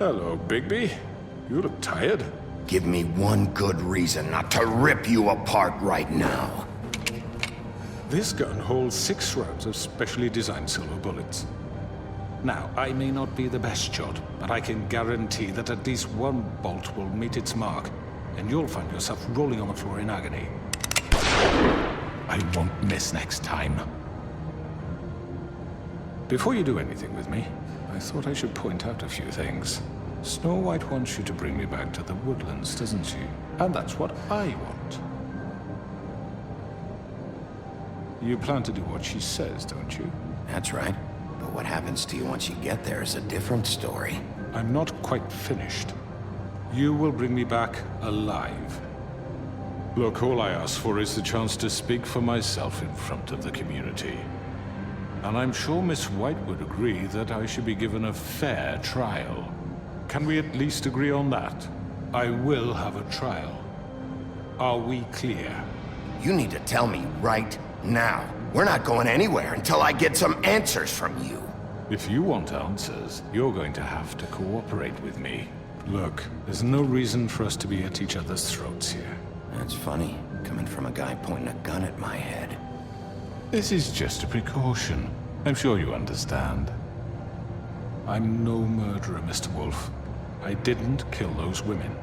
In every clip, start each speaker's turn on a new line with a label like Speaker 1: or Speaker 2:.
Speaker 1: Hello, Bigby. You look tired.
Speaker 2: Give me one good reason not to rip you apart right now.
Speaker 1: This gun holds 6 rounds of specially designed silver bullets. Now, I may not be the best shot, but I can guarantee that at least one bolt will meet its mark, and you'll find yourself rolling on the floor in agony. I won't miss next time. Before you do anything with me, I thought I should point out a few things. Snow White wants you to bring me back to the woodlands, doesn't she? And that's what I want. You plan to do what she says, don't you?
Speaker 2: That's right. But what happens to you once you get there is a different story.
Speaker 1: I'm not quite finished. You will bring me back alive. Look, all I ask for is the chance to speak for myself in front of the community. And I'm sure Miss White would agree that I should be given a fair trial. Can we at least agree on that? I will have a trial. Are we clear?
Speaker 2: You need to tell me right now. We're not going anywhere until I get some answers from you.
Speaker 1: If you want answers, you're going to have to cooperate with me. Look, there's no reason for us to be at each other's throats here.
Speaker 2: That's funny, coming from a guy pointing a gun at my head.
Speaker 1: This is just a precaution. I'm sure you understand. I'm no murderer, Mr. Wolf. I didn't kill those women.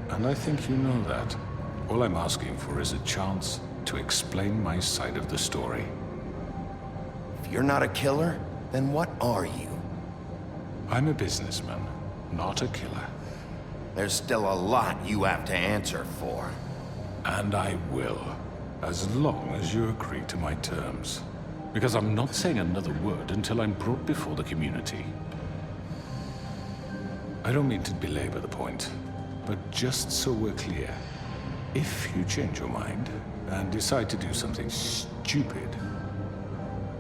Speaker 1: And I think you know that. All I'm asking for is a chance to explain my side of the story.
Speaker 2: If you're not a killer, then what are you?
Speaker 1: I'm a businessman, not a killer.
Speaker 2: There's still a lot you have to answer for.
Speaker 1: And I will, as long as you agree to my terms. Because I'm not saying another word until I'm brought before the community. I don't mean to belabor the point, but just so we're clear, if you change your mind and decide to do something stupid,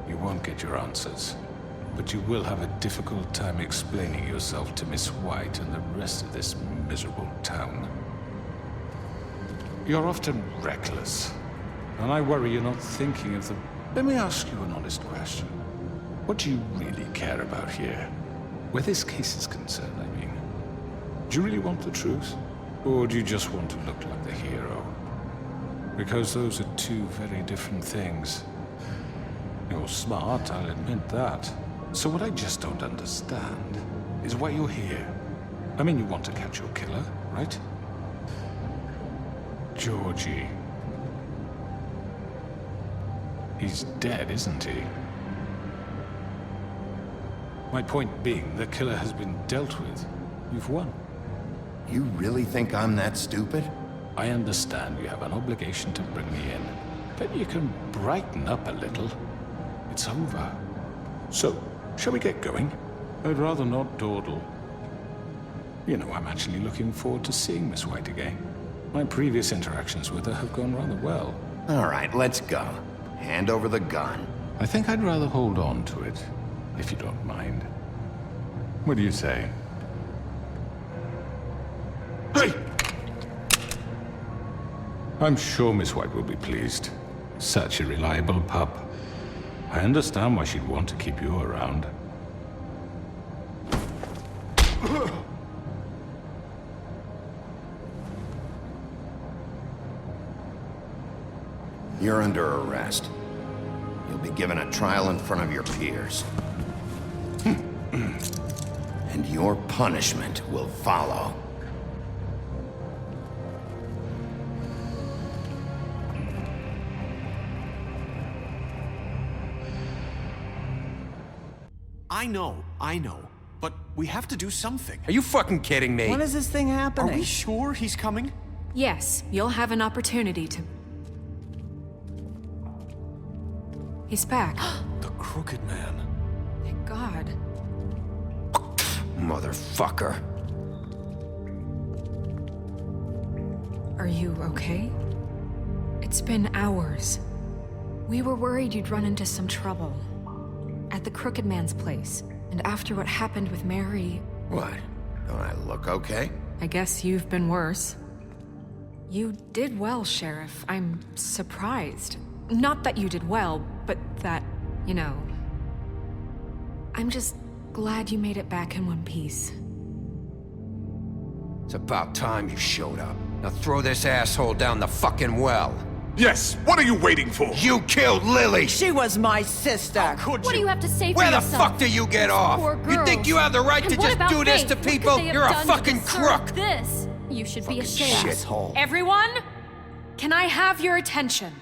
Speaker 1: you won't get your answers. But you will have a difficult time explaining yourself to Miss White and the rest of this miserable town. You're often reckless, and I worry you're not thinking of the... Let me ask you an honest question. What do you really care about here? Where this case is concerned, I mean. Do you really want the truth? Or do you just want to look like the hero? Because those are two very different things. You're smart, I'll admit that. So what I just don't understand is why you're here. I mean, you want to catch your killer, right? Georgie. He's dead, isn't he? My point being, the killer has been dealt with. You've won.
Speaker 2: You really think I'm that stupid?
Speaker 1: I understand you have an obligation to bring me in, but you can brighten up a little. It's over. So, shall we get going? I'd rather not dawdle. You know, I'm actually looking forward to seeing Miss White again. My previous interactions with her have gone rather well.
Speaker 2: All right, let's go. Hand over the gun.
Speaker 1: I think I'd rather hold on to it, if you don't mind. What do you say? Hey! I'm sure Miss White will be pleased. Such a reliable pup. I understand why she'd want to keep you around.
Speaker 2: You're under arrest. You'll be given a trial in front of your peers. And your punishment will follow.
Speaker 3: I know. But we have to do something.
Speaker 2: Are you fucking kidding me?
Speaker 4: When is this thing
Speaker 3: Are
Speaker 4: happening?
Speaker 3: we sure he's coming?
Speaker 5: Yes, you'll have an opportunity to... He's back.
Speaker 3: The Crooked Man.
Speaker 5: Thank God.
Speaker 2: Motherfucker.
Speaker 5: Are you okay? It's been hours. We were worried you'd run into some trouble. At the Crooked Man's place. And after what happened with Mary...
Speaker 2: What? Don't I look okay?
Speaker 5: I guess you've been worse. You did well, Sheriff. I'm surprised. Not that you did well, but that, you know... I'm just glad you made it back in one piece.
Speaker 2: It's about time you showed up. Now throw this asshole down the fucking well.
Speaker 4: Yes, what are you waiting for?
Speaker 2: You killed Lily!
Speaker 6: She was my sister.
Speaker 4: Could
Speaker 7: What do you have to say for
Speaker 2: Where the
Speaker 7: yourself?
Speaker 2: fuck do you get
Speaker 7: These
Speaker 2: off?
Speaker 7: poor
Speaker 2: You think
Speaker 7: girls.
Speaker 2: you have the right
Speaker 7: And
Speaker 2: to
Speaker 7: what
Speaker 2: just
Speaker 7: about
Speaker 2: do this
Speaker 7: Faith?
Speaker 2: to
Speaker 7: What could
Speaker 2: people?
Speaker 7: they have
Speaker 2: You're a
Speaker 7: done to
Speaker 2: fucking
Speaker 7: deserve
Speaker 2: crook!
Speaker 7: This. You should be ashamed.
Speaker 2: Shithole.
Speaker 5: Everyone, can I have your attention?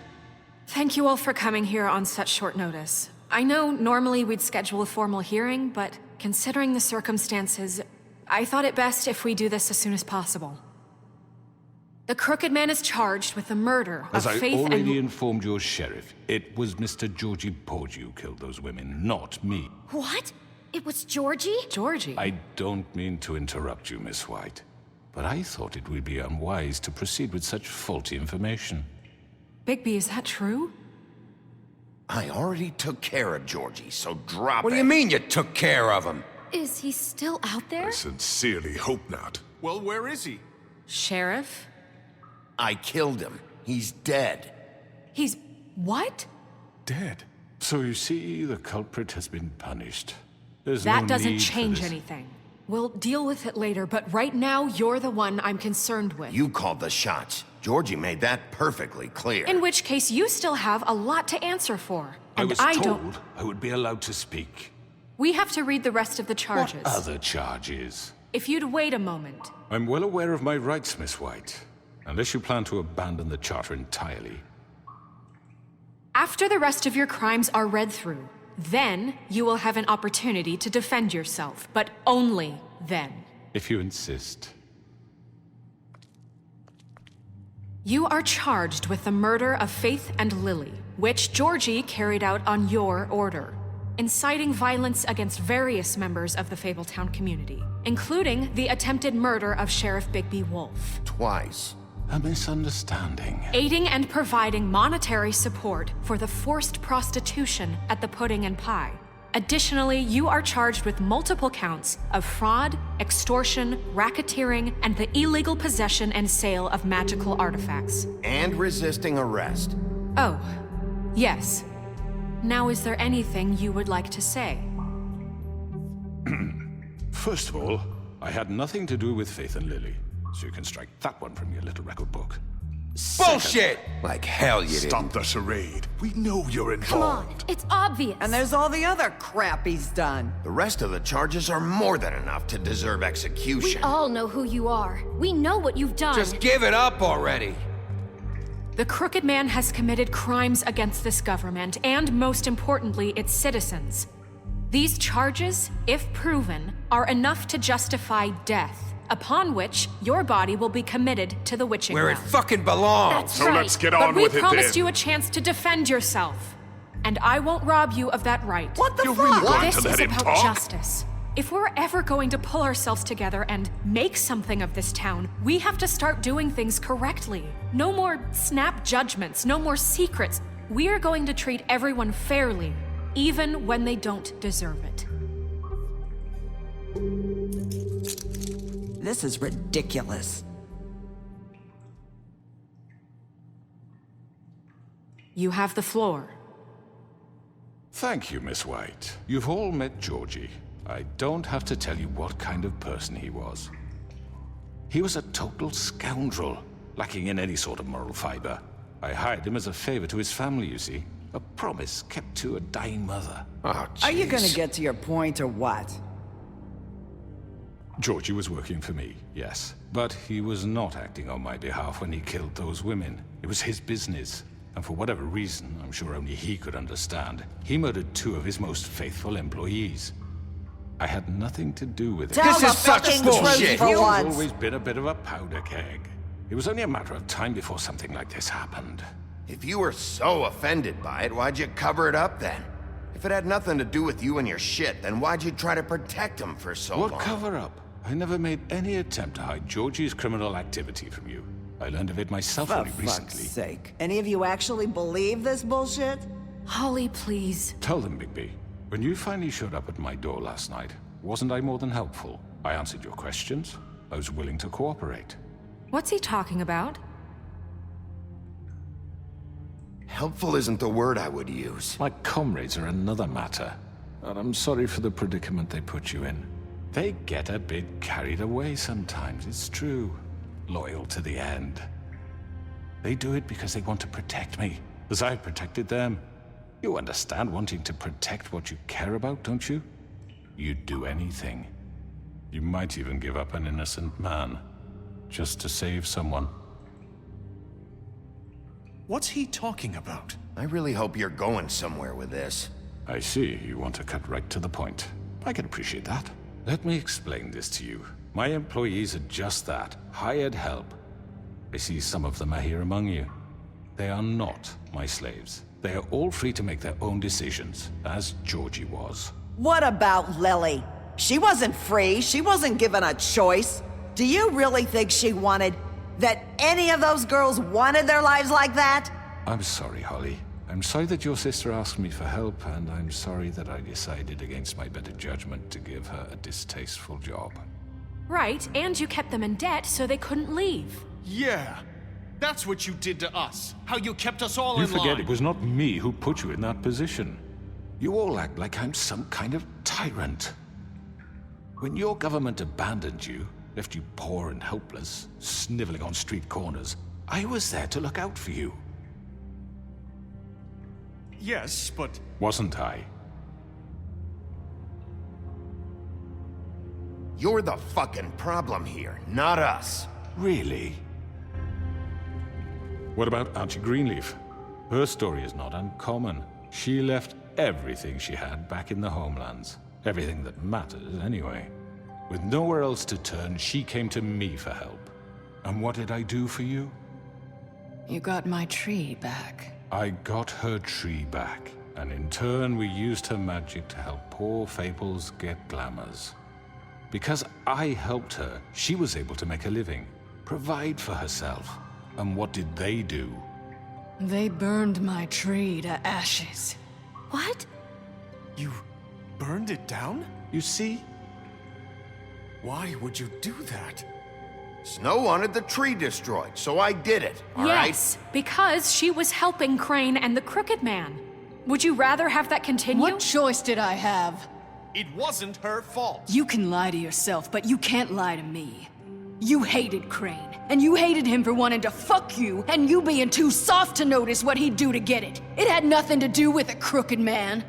Speaker 5: Thank you all for coming here on such short notice. I know normally we'd schedule a formal hearing, but considering the circumstances, I thought it best if we do this as soon as possible. The Crooked Man is charged with the murder
Speaker 1: As
Speaker 5: of
Speaker 1: I
Speaker 5: Faith
Speaker 1: already
Speaker 5: and...
Speaker 1: informed your sheriff, it was Mr. Georgie Porgy who killed those women, not me.
Speaker 7: What? It was Georgie?
Speaker 5: Georgie?
Speaker 1: I don't mean to interrupt you, Miss White, but I thought it would be unwise to proceed with such faulty information.
Speaker 5: Bigby, is that true?
Speaker 2: I already took care of Georgie, so drop it.
Speaker 3: What do you mean you took care of him?
Speaker 7: Is he still out there?
Speaker 4: I sincerely hope not.
Speaker 3: Well, where is he?
Speaker 5: Sheriff?
Speaker 2: I killed him. He's dead.
Speaker 5: He's... what?
Speaker 1: Dead. So you see, the culprit has been punished. There's
Speaker 5: That
Speaker 1: no
Speaker 5: doesn't
Speaker 1: need for
Speaker 5: change
Speaker 1: this.
Speaker 5: anything. We'll deal with it later, but right now, you're the one I'm concerned with.
Speaker 2: You called the shots. Georgie made that perfectly clear.
Speaker 5: In which case, you still have a lot to answer for.
Speaker 1: I
Speaker 5: And
Speaker 1: was
Speaker 5: I
Speaker 1: told
Speaker 5: don't...
Speaker 1: I would be allowed to speak.
Speaker 5: We have to read the rest of the charges.
Speaker 1: What other charges?
Speaker 5: If you'd wait a moment.
Speaker 1: I'm well aware of my rights, Miss White. Unless you plan to abandon the charter entirely.
Speaker 5: After the rest of your crimes are read through, then you will have an opportunity to defend yourself, but only then.
Speaker 1: If you insist.
Speaker 5: You are charged with the murder of Faith and Lily, which Georgie carried out on your order, inciting violence against various members of the Fabletown community, including the attempted murder of Sheriff Bigby Wolf.
Speaker 2: Twice.
Speaker 1: A misunderstanding.
Speaker 5: Aiding and providing monetary support for the forced prostitution at the Pudding and Pie. Additionally, you are charged with multiple counts of fraud, extortion, racketeering, and the illegal possession and sale of magical artifacts.
Speaker 2: And resisting arrest.
Speaker 5: Oh, yes. Now, is there anything you would like to say?
Speaker 1: First of all, I had nothing to do with Faith and Lily, so you can strike that one from your little record book.
Speaker 3: Bullshit! Like hell you didn't.
Speaker 4: Stop the charade. We know you're
Speaker 7: Come on,
Speaker 4: involved.
Speaker 7: it's obvious.
Speaker 6: And there's all the other crap he's done.
Speaker 2: The rest of the charges are more than enough to deserve
Speaker 7: We
Speaker 2: execution.
Speaker 7: all know who you are. We know what you've done.
Speaker 3: Just give it up already.
Speaker 5: The Crooked Man has committed crimes against this government and, most importantly, its citizens. These charges, if proven, are enough to justify death, upon which your body will be committed to the witching
Speaker 3: Where it
Speaker 5: well.
Speaker 3: fucking belongs.
Speaker 7: That's
Speaker 4: So
Speaker 7: right.
Speaker 4: let's get
Speaker 5: But
Speaker 4: on
Speaker 5: we
Speaker 4: with it
Speaker 5: promised
Speaker 4: then.
Speaker 5: you a chance to defend yourself, and I won't rob you of that right.
Speaker 6: What the
Speaker 4: You're
Speaker 6: fuck?
Speaker 4: really going
Speaker 5: This
Speaker 4: to let
Speaker 5: is
Speaker 4: him
Speaker 5: about
Speaker 4: talk?
Speaker 5: justice. If we're ever going to pull ourselves together and make something of this town, we have to start doing things correctly. No more snap judgments, no more secrets. We are going to treat everyone fairly, even when they don't deserve it.
Speaker 6: This is ridiculous.
Speaker 5: You have the floor.
Speaker 1: Thank you, Miss White. You've all met Georgie. I don't have to tell you what kind of person he was. He was a total scoundrel, lacking in any sort of moral fiber. I hired him as a favor to his family, you see. A promise kept to a dying mother.
Speaker 2: Oh,
Speaker 6: Are you gonna
Speaker 2: jeez.
Speaker 6: get to your point or what?
Speaker 1: Georgie was working for me, yes. But he was not acting on my behalf when he killed those women. It was his business. And for whatever reason, I'm sure only he could understand, he murdered 2 of his most faithful employees. I had nothing to do with it.
Speaker 6: Tell
Speaker 3: This
Speaker 6: the
Speaker 3: is such
Speaker 6: fucking
Speaker 3: bullshit.
Speaker 6: truth for
Speaker 1: He's
Speaker 6: once.
Speaker 1: always been a bit of a powder keg. It was only a matter of time before something like this happened.
Speaker 2: If you were so offended by it, why'd you cover it up then? If it had nothing to do with you and your shit, then why'd you try to protect him for so long?
Speaker 1: What cover-up? I never made any attempt to hide Georgie's criminal activity from you. I learned of it myself
Speaker 6: For
Speaker 1: only
Speaker 6: fuck's
Speaker 1: recently.
Speaker 6: sake. Any of you actually believe this bullshit?
Speaker 5: Holly, please.
Speaker 1: Tell them, Bigby. When you finally showed up at my door last night, wasn't I more than helpful? I answered your questions. I was willing to cooperate.
Speaker 5: What's he talking about?
Speaker 2: Helpful isn't the word I would use.
Speaker 1: My comrades are another matter. And I'm sorry for the predicament they put you in. They get a bit carried away sometimes, it's true. Loyal to the end. They do it because they want to protect me, as I've protected them. You understand wanting to protect what you care about, don't you? You'd do anything. You might even give up an innocent man, just to save someone.
Speaker 3: What's he talking about?
Speaker 2: I really hope you're going somewhere with this.
Speaker 1: I see, you want to cut right to the point. I can appreciate that. Let me explain this to you. My employees are just that, hired help. I see some of them are here among you. They are not my slaves. They are all free to make their own decisions, as Georgie was.
Speaker 6: What about Lily? She wasn't free. She wasn't given a choice. Do you really think she wanted... that any of those girls wanted their lives like that?
Speaker 1: I'm sorry, Holly. I'm sorry that your sister asked me for help, and I'm sorry that I decided against my better judgment to give her a distasteful job.
Speaker 5: Right, and you kept them in debt so they couldn't leave.
Speaker 3: Yeah, that's what you did to us. How you kept us all
Speaker 1: You
Speaker 3: in line.
Speaker 1: forget it was not me who put you in that position. You all act like I'm some kind of tyrant. When your government abandoned you, left you poor and helpless, sniveling on street corners, I was there to look out for you.
Speaker 3: Yes, but...
Speaker 1: Wasn't I?
Speaker 2: You're the fucking problem here, not us.
Speaker 1: Really? What about Auntie Greenleaf? Her story is not uncommon. She left everything she had back in the homelands. Everything that matters, anyway. With nowhere else to turn, she came to me for help. And what did I do for you?
Speaker 8: You got my tree back.
Speaker 1: I got her tree back, and in turn we used her magic to help poor Fables get glamours. Because I helped her, she was able to make a living, provide for herself. And what did they do?
Speaker 8: They burned my tree to ashes.
Speaker 7: What?
Speaker 3: You burned it down?
Speaker 1: You see?
Speaker 3: Why would you do that?
Speaker 2: Snow wanted the tree destroyed, so I did it, all right?
Speaker 5: Yes, because she was helping Crane and the Crooked Man. Would you rather have that continue?
Speaker 8: What choice did I have?
Speaker 3: It wasn't her fault.
Speaker 8: You can lie to yourself, but you can't lie to me. You hated Crane, and you hated him for wanting to fuck you, and you being too soft to notice what he'd do to get it. It had nothing to do with a crooked man.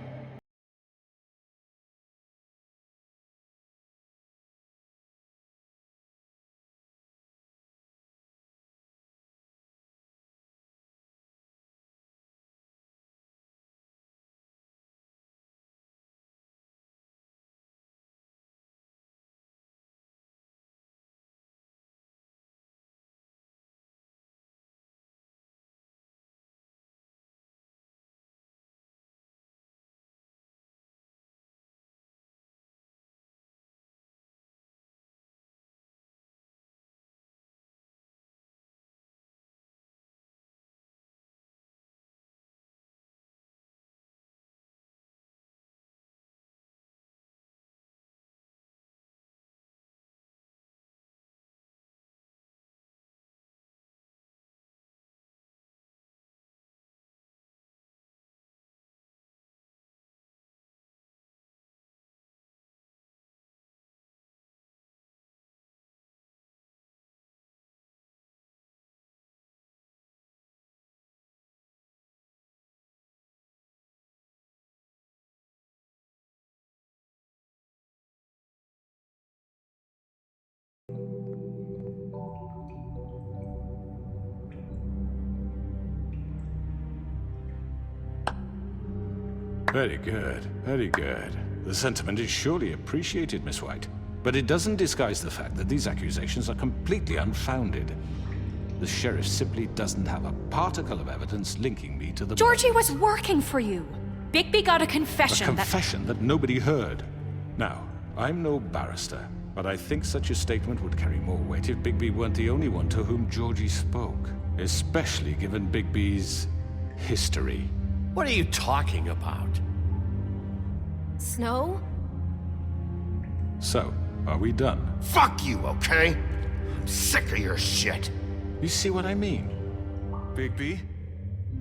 Speaker 1: Very good, very good. The sentiment is surely appreciated, Miss White. But it doesn't disguise the fact that these accusations are completely unfounded. The sheriff simply doesn't have a particle of evidence linking me to the...
Speaker 5: Georgie was working for you. Bigby got a confession
Speaker 1: A confession that nobody heard. Now, I'm no barrister, but I think such a statement would carry more weight if Bigby weren't the only one to whom Georgie spoke. Especially given Bigby's history.
Speaker 3: What are you talking about?
Speaker 7: Snow?
Speaker 1: So, are we done?
Speaker 2: Fuck you, okay? I'm sick of your shit.
Speaker 1: You see what I mean?
Speaker 3: Bigby?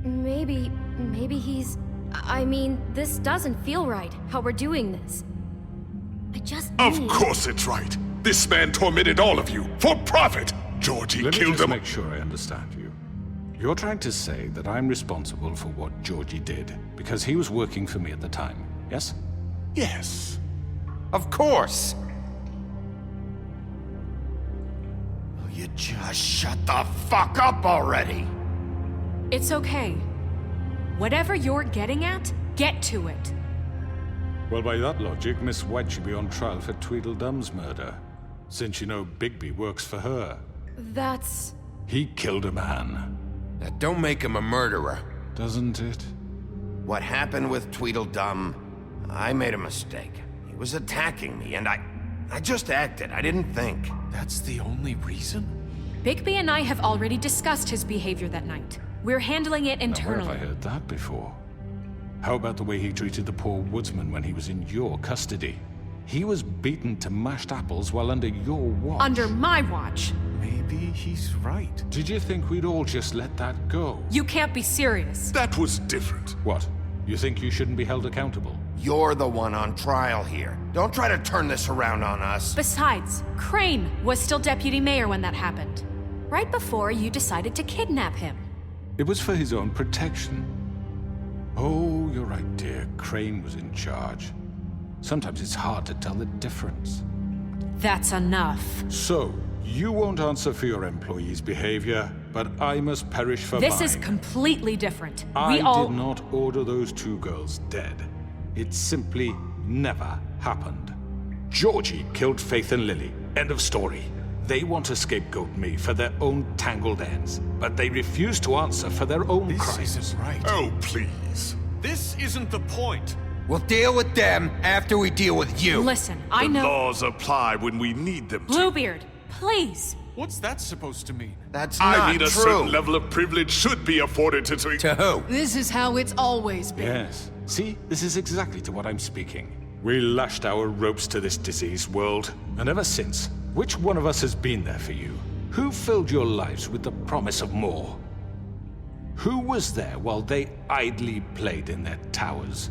Speaker 7: Maybe he's... I mean, this doesn't feel right, how we're doing this. I just
Speaker 4: Of
Speaker 7: need...
Speaker 4: course it's right. This man tormented all of you for profit. Georgie
Speaker 1: Let me
Speaker 4: killed
Speaker 1: just
Speaker 4: him.
Speaker 1: make sure I understand you. You're trying to say that I'm responsible for what Georgie did because he was working for me at the time, yes?
Speaker 4: Yes.
Speaker 2: Of course! Will you just shut the fuck up already?
Speaker 5: It's okay. Whatever you're getting at, get to it.
Speaker 1: Well, by that logic, Miss White should be on trial for Tweedledum's murder, since you know Bigby works for her.
Speaker 5: That's...
Speaker 1: He killed a man,
Speaker 2: That don't make him a murderer.
Speaker 1: doesn't it?
Speaker 2: What happened with Tweedledum, I made a mistake. He was attacking me, and I just acted. I didn't think.
Speaker 3: That's the only reason?
Speaker 5: Bigby and I have already discussed his behavior that night. We're handling it
Speaker 1: Now, where
Speaker 5: internally.
Speaker 1: have I heard that before? How about the way he treated the poor woodsman when he was in your custody? He was beaten to mashed apples while under your watch.
Speaker 5: Under my watch.
Speaker 3: Maybe he's right.
Speaker 1: Did you think we'd all just let that go?
Speaker 5: You can't be serious.
Speaker 4: That was different.
Speaker 1: What? You think you shouldn't be held accountable?
Speaker 2: You're the one on trial here. Don't try to turn this around on us.
Speaker 5: Besides, Crane was still deputy mayor when that happened. Right before you decided to kidnap him.
Speaker 1: It was for his own protection. Oh, you're right, dear. Crane was in charge. Sometimes it's hard to tell the difference.
Speaker 5: That's enough.
Speaker 1: So, you won't answer for your employees' behavior, but I must perish for
Speaker 5: This
Speaker 1: mine.
Speaker 5: is completely different.
Speaker 1: I
Speaker 5: We all...
Speaker 1: did not order those two girls dead. It simply never happened. Georgie killed Faith and Lily. End of story. They want to scapegoat me for their own tangled ends, but they refuse to answer for their own
Speaker 3: This
Speaker 1: crimes.
Speaker 3: isn't right.
Speaker 4: Oh, please.
Speaker 3: This isn't the point.
Speaker 2: We'll deal with them after we deal with you.
Speaker 5: Listen, I
Speaker 4: The
Speaker 5: know...
Speaker 4: laws apply when we need them to.
Speaker 5: Bluebeard, please.
Speaker 3: What's that supposed to mean?
Speaker 2: That's not
Speaker 4: I mean, a
Speaker 2: true.
Speaker 4: certain level of privilege should be afforded to...
Speaker 2: To who?
Speaker 8: This is how it's always been.
Speaker 1: Yes. See, this is exactly to what I'm speaking. We lashed our ropes to this diseased world, and ever since, which one of us has been there for you? Who filled your lives with the promise of more? Who was there while they idly played in their towers,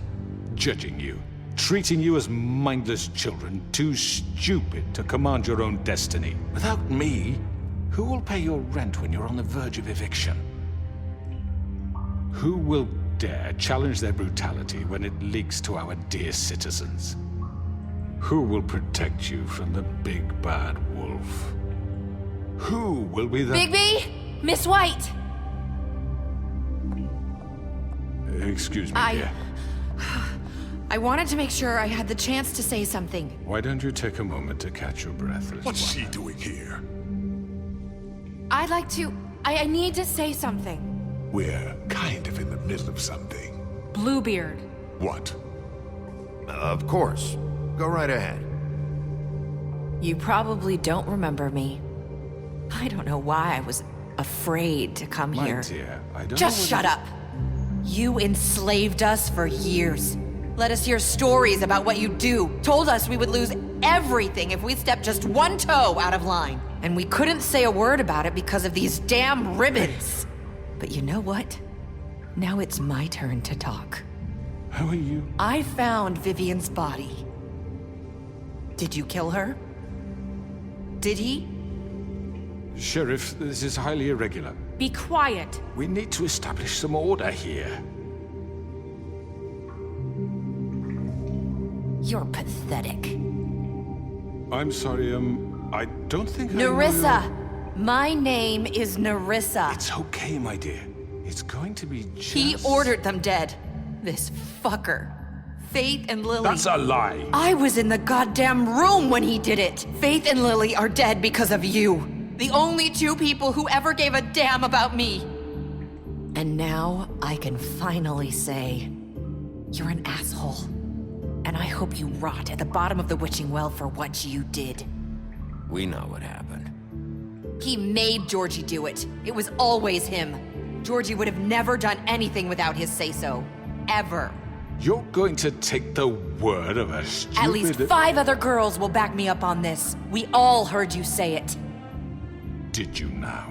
Speaker 1: judging you, treating you as mindless children, too stupid to command your own destiny? Without me, who will pay your rent when you're on the verge of eviction? Who will dare challenge their brutality when it leaks to our dear citizens? Who will protect you from the big bad wolf? Who will be the...
Speaker 9: Bigby? Miss White!
Speaker 1: Excuse me, dear.
Speaker 9: I wanted to make sure I had the chance to say something.
Speaker 1: Why don't you take a moment to catch your breath, little
Speaker 4: What's
Speaker 1: one?
Speaker 4: she doing here?
Speaker 9: I'd like to... I need to say something.
Speaker 4: We're kind of in the middle of something.
Speaker 5: Bluebeard.
Speaker 4: What?
Speaker 2: Of course. Go right ahead.
Speaker 9: You probably don't remember me. I don't know why I was afraid to come
Speaker 1: My
Speaker 9: here.
Speaker 1: dear, I don't
Speaker 9: Just
Speaker 1: know
Speaker 9: shut up. You enslaved us for years. Let us hear stories about what you do. Told us we would lose everything if we stepped just one toe out of line. And we couldn't say a word about it because of these damn ribbons. But you know what? Now it's my turn to talk.
Speaker 1: How are you?
Speaker 9: I found Vivian's body. Did you kill her? Did he?
Speaker 1: Sheriff, this is highly irregular.
Speaker 5: Be quiet.
Speaker 1: We need to establish some order here.
Speaker 9: You're pathetic.
Speaker 1: I'm sorry, I don't think I know
Speaker 9: Nerissa!
Speaker 1: your-
Speaker 9: My name is Nerissa.
Speaker 1: It's okay, my dear. It's going to be just...
Speaker 9: He ordered them dead. This fucker. Faith and Lily.
Speaker 1: That's a lie.
Speaker 9: I was in the goddamn room when he did it. Faith and Lily are dead because of you. The only two people who ever gave a damn about me. And now I can finally say, you're an asshole. And I hope you rot at the bottom of the witching well for what you did.
Speaker 2: We know what happened.
Speaker 9: He made Georgie do it. It was always him. Georgie would have never done anything without his say-so. Ever.
Speaker 1: You're going to take the word of a stupid...
Speaker 9: At least 5 other girls will back me up on this. We all heard you say it.
Speaker 1: Did you now?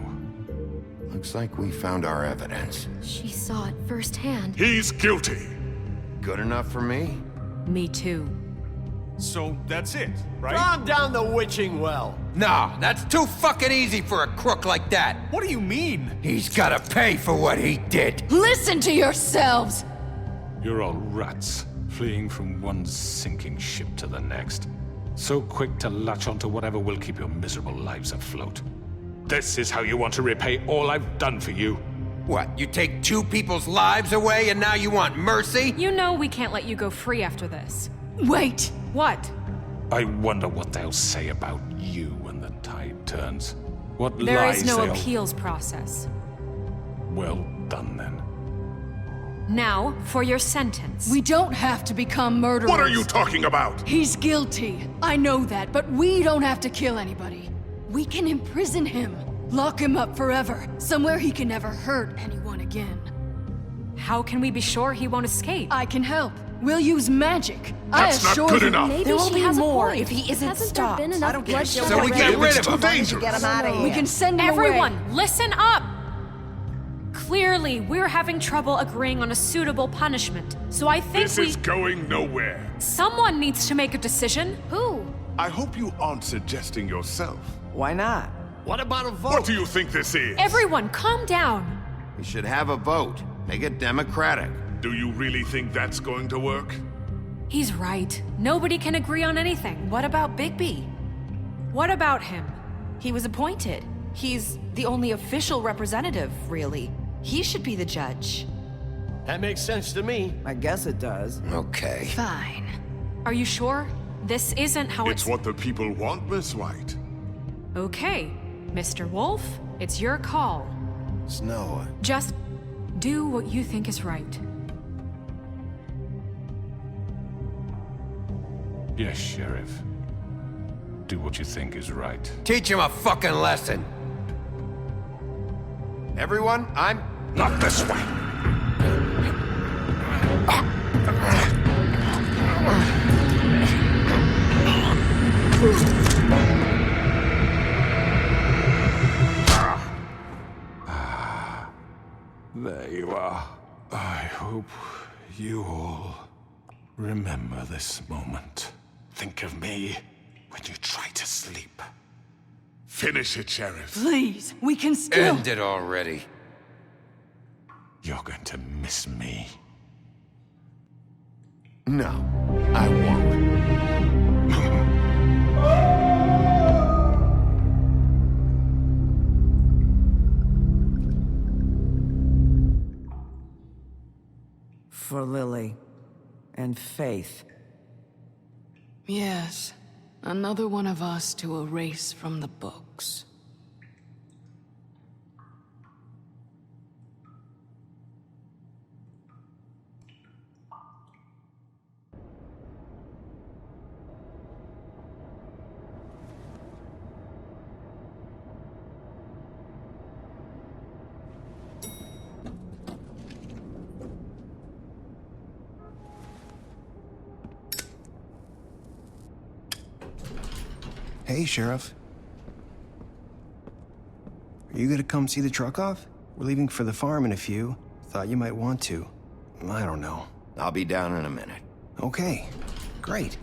Speaker 2: Looks like we found our evidence.
Speaker 7: She saw it firsthand.
Speaker 4: He's guilty.
Speaker 2: Good enough for me?
Speaker 5: Me too.
Speaker 3: So that's it, right?
Speaker 10: Calm down the witching well.
Speaker 11: No, that's too fucking easy for a crook like that.
Speaker 3: What do you mean?
Speaker 11: He's gotta pay for what he did.
Speaker 8: Listen to yourselves!
Speaker 1: You're all rats, fleeing from one sinking ship to the next. So quick to latch onto whatever will keep your miserable lives afloat. This is how you want to repay all I've done for you?
Speaker 11: What, you take two people's lives away and now you want mercy?
Speaker 5: You know we can't let you go free after this.
Speaker 8: Wait!
Speaker 5: What?
Speaker 1: I wonder what they'll say about you when the tide turns. What
Speaker 5: There
Speaker 1: lies
Speaker 5: is no
Speaker 1: they'll...
Speaker 5: appeals process.
Speaker 1: Well done, then.
Speaker 5: Now, for your sentence.
Speaker 8: We don't have to become murderers.
Speaker 4: What are you talking about?
Speaker 8: He's guilty. I know that, but we don't have to kill anybody. We can imprison him. Lock him up forever. Somewhere he can never hurt anyone again.
Speaker 5: How can we be sure he won't escape?
Speaker 8: I can help. We'll use magic.
Speaker 4: That's not good enough.
Speaker 9: There will be more if he
Speaker 7: Hasn't
Speaker 9: isn't stopped.
Speaker 7: there been enough bloodshed?
Speaker 11: So we get rid of
Speaker 4: It's too
Speaker 11: him.
Speaker 4: dangerous.
Speaker 6: Get him out of here.
Speaker 8: We can send him away.
Speaker 5: Everyone, listen up! Clearly, we're having trouble agreeing on a suitable punishment. So I think
Speaker 4: This is going nowhere.
Speaker 5: someone needs to make a decision.
Speaker 7: Who?
Speaker 4: I hope you aren't suggesting yourself.
Speaker 6: Why not?
Speaker 10: What about a vote?
Speaker 4: What do you think this is?
Speaker 5: Everyone, calm down.
Speaker 2: We should have a vote. Make it democratic.
Speaker 4: Do you really think that's going to work?
Speaker 5: He's right. Nobody can agree on anything.
Speaker 9: What about Bigby?
Speaker 5: What about him?
Speaker 9: He was appointed. He's the only official representative, really. He should be the judge.
Speaker 10: That makes sense to me.
Speaker 6: I guess it does.
Speaker 11: Okay.
Speaker 8: Fine.
Speaker 5: Are you sure? This isn't how
Speaker 4: It's what the people want, Miss White.
Speaker 5: Okay, Mr. Wolf, it's your call.
Speaker 2: Snow.
Speaker 5: Just do what you think is right.
Speaker 1: Yes, Sheriff. Do what you think is right.
Speaker 11: Teach him a fucking lesson.
Speaker 2: Everyone, I'm...
Speaker 1: Not this way! There you are. I hope you all remember this moment. Think of me when you try to sleep.
Speaker 4: Finish it, Sheriff.
Speaker 8: Please, we can still...
Speaker 11: End it already.
Speaker 1: You're going to miss me.
Speaker 2: No, I won't.
Speaker 6: For Lily and Faith.
Speaker 8: Yes, another one of us to erase from the books.
Speaker 12: Hey, Sheriff. Are you gonna come see the truck off? We're leaving for the farm in a few. Thought you might want to. I don't know.
Speaker 2: I'll be down in a minute.
Speaker 12: Okay, great.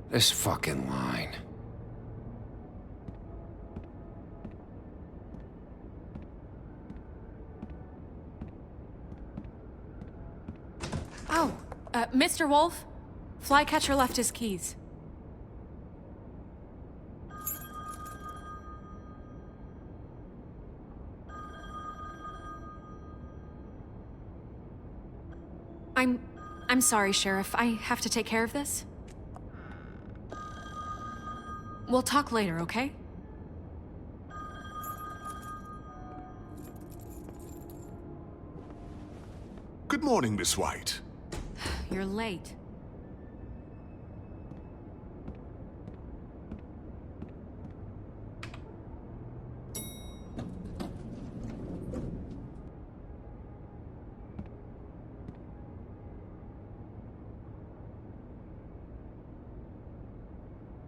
Speaker 11: This fucking line.
Speaker 5: Oh, Mr. Wolf? Flycatcher left his keys. I'm sorry, Sheriff. I have to take care of this. We'll talk later, okay?
Speaker 4: Good morning, Miss White.
Speaker 5: You're late.